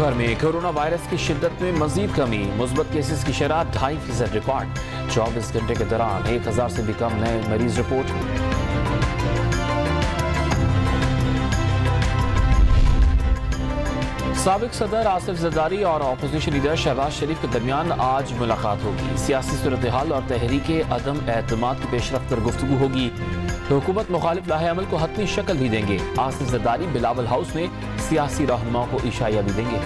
भर में corona virus की शिद्दत में मजीद कमी, मुस्बत केसेस की शरह 2.5% रिकॉर्ड। 24 घंटे के दौरान 1000 से भी कम नए मरीज रिपोर्ट। साबिक सदर आसिफ जरदारी और अपोजिशन लीडर शहबाज शरीफ के दरमियान आज मुलाकात होगी। सियासी सूरत हाल और तहरीक अदम एतमाद की पेशरफ्त पर गुफ्तगू होगी। हुकूमत मुखालिफ लाहे अमल को हतमी शक्ल भी देंगे। आसिफ जरदारी बिलावल हाउस में सियासी रहनुमाओं को इशारा भी देंगे।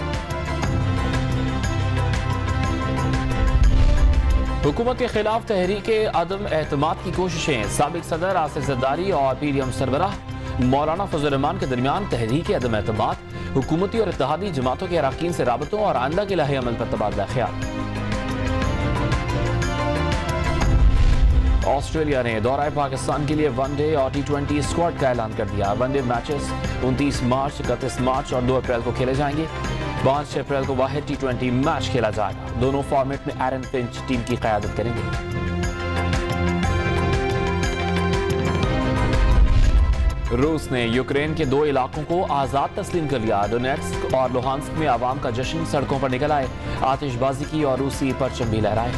हुकूमत के खिलाफ तहरीक अदम एतमाद की कोशिशें। साबिक सदर आसिफ जरदारी और PDM सरबराह मौलाना फजल रहमान के दरमियान तहरीक अदम एतमाद, हुकूमती और इत्तेहादी जमातों के अरकान से राबतों और आइंदा के लाहे अमल पर तबादला ख्याल। ऑस्ट्रेलिया ने दौरा पाकिस्तान के लिए वनडे और T20 स्क्वाड का ऐलान कर दिया। वनडे मैचेस 29 मार्च, 31 मार्च और 2 अप्रैल को खेले जाएंगे। 5 अप्रैल को वाहिद T20 मैच खेला जाएगा। दोनों फॉर्मेट में एरन फिंच टीम की क़यादत करेंगे। रूस ने यूक्रेन के 2 इलाकों को आज़ाद तस्लीम कर लिया। डोनेट्स्क और लुहांस्क में आवाम का जश्न, सड़कों पर निकल आए, आतिशबाजी की और रूसी परचम भी लहराए।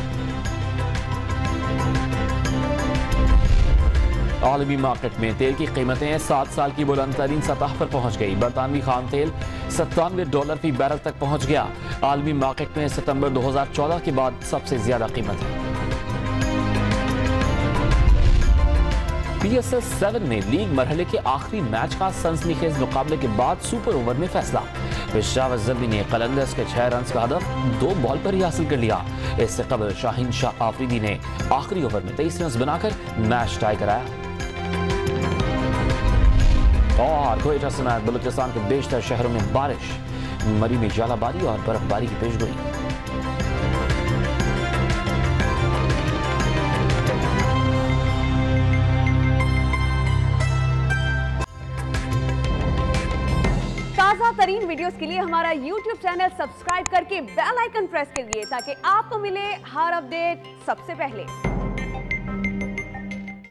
आलमी मार्केट में तेल की कीमतें 7 साल की बुलंद तरीन सतह पर पहुंच गई। बरतानवी खाम तेल $97 फी बैरल तक पहुंच गया। आलमी मार्केट में सितंबर 2014 के बाद सबसे ज्यादा कीमत है। PSL 7 में लीग मरहले के आखिरी मैच का सनसनीखेज मुकाबले के बाद सुपर ओवर में फैसला। पेशावर ज़ल्मी ने कलंदर्स के 6 रन का हदफ 2 बॉल पर ही हासिल कर लिया। इससे कबल शाहीन शाह आफरीदी ने आखिरी ओवर में 23 रन बनाकर मैच टाई कराया। और क्वेटा समेत बलूचिस्तान के बेशतर शहरों में बारिश, मरी में जालाबारी और बर्फबारी की पेशगोई। ताज़ा तरीन वीडियोस के लिए हमारा YouTube चैनल सब्सक्राइब करके बेल आइकन प्रेस करिए ताकि आपको मिले हर अपडेट सबसे पहले।